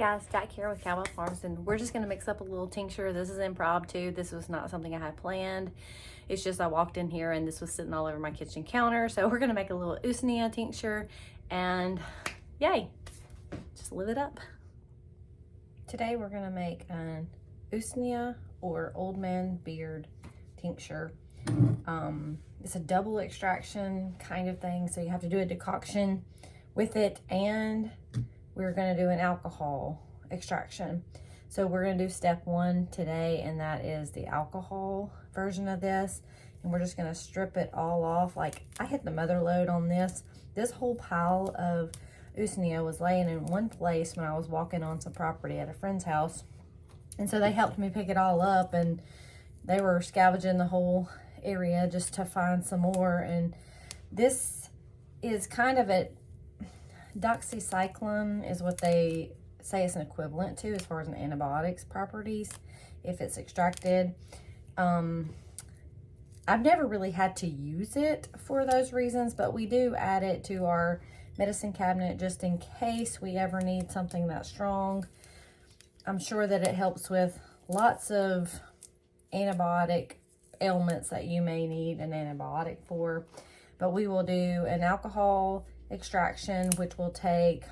guys, Jack here with Cowbell Farms, and we're just going to mix up a little tincture. This is impromptu. This was not something I had planned. It's just I walked in here and this was sitting all over my kitchen counter. So we're going to make a little USNEA tincture and yay, just live it up. Today we're going to make an USNEA or old man beard tincture. It's a double extraction kind of thing, so you have to do a decoction with it, and we're going to do an alcohol extraction. So we're going to do step 1 today, and that is the alcohol version of this. And we're just going to strip it all off. Like, I hit the mother load on this. This whole pile of USNEA was laying in one place when I was walking on some property at a friend's house. And so they helped me pick it all up, and they were scavenging the whole area just to find some more. And this is kind of a doxycycline is what they say it's an equivalent to as far as an antibiotics properties if it's extracted. I've never really had to use it for those reasons, but we do add it to our medicine cabinet just in case we ever need something that strong. I'm sure that it helps with lots of antibiotic ailments that you may need an antibiotic for. But we will do an alcohol extraction, which will take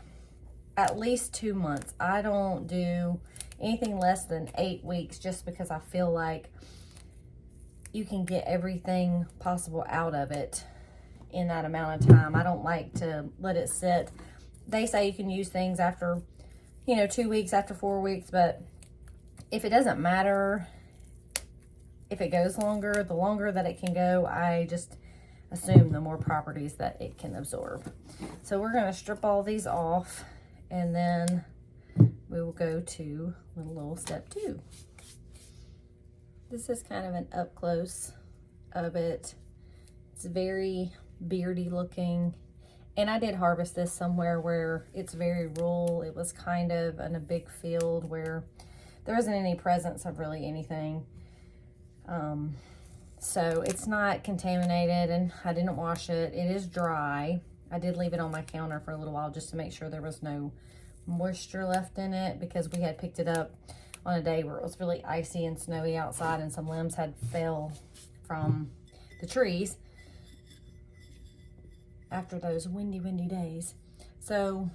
at least 2 months. I don't do anything less than 8 weeks just because I feel like you can get everything possible out of it in that amount of time. I don't like to let it sit. They say you can use things after, 2 weeks, after 4 weeks, but if it doesn't matter, if it goes longer, the longer that it can go, I just assume the more properties that it can absorb. So we're going to strip all these off, and then we will go to little step 2. This is kind of an up close of it. It's very beardy looking, and I did harvest this somewhere where it's very rural. It was kind of in a big field where there isn't any presence of really anything. So it's not contaminated, and I didn't wash it. It is dry. I did leave it on my counter for a little while just to make sure there was no moisture left in it, because we had picked it up on a day where it was really icy and snowy outside, and some limbs had fell from the trees after those windy days. So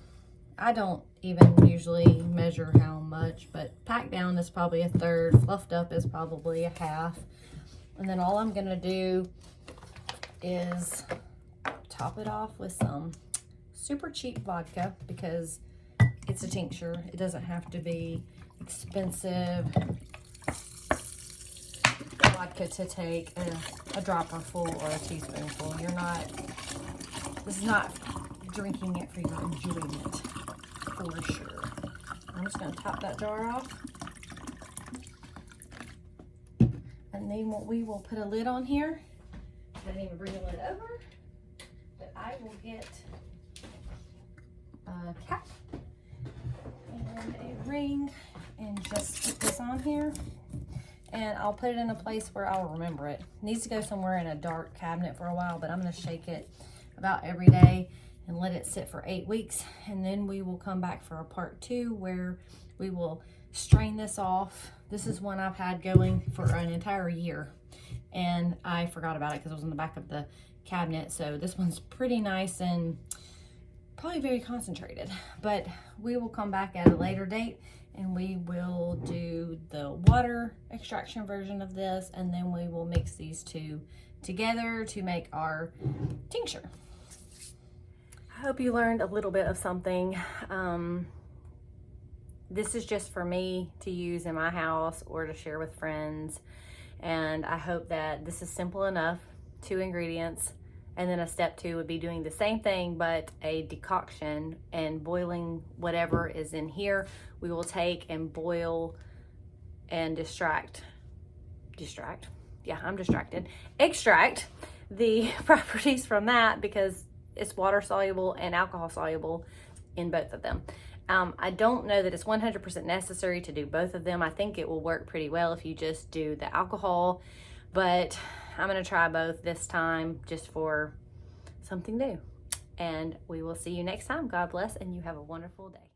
I don't even usually measure how much, but packed down is probably a third, fluffed up is probably a half. And then all I'm gonna do is top it off with some super cheap vodka, because it's a tincture. It doesn't have to be expensive vodka to take a dropper full or a teaspoonful. This is not drinking it for your enjoyment, for sure. I'm just gonna top that jar off. And then we will put a lid on here. I didn't even bring the lid over, but I will get a cap and a ring and just put this on here. And I'll put it in a place where I'll remember it. It needs to go somewhere in a dark cabinet for a while, but I'm gonna shake it about every day and let it sit for 8 weeks. And then we will come back for a part 2 where we will strain this off. This is one I've had going for an entire year, and I forgot about it because it was in the back of the cabinet. So this one's pretty nice and probably very concentrated, but we will come back at a later date and we will do the water extraction version of this, and then we will mix these two together to make our tincture. I hope you learned a little bit of something. This is just for me to use in my house or to share with friends. And I hope that this is simple enough. 2 ingredients. And then a step 2 would be doing the same thing, but a decoction and boiling whatever is in here. We will take and boil and extract the properties from that, because it's water soluble and alcohol soluble in both of them. I don't know that it's 100% necessary to do both of them. I think it will work pretty well if you just do the alcohol, but I'm gonna try both this time just for something new. And we will see you next time. God bless, and you have a wonderful day.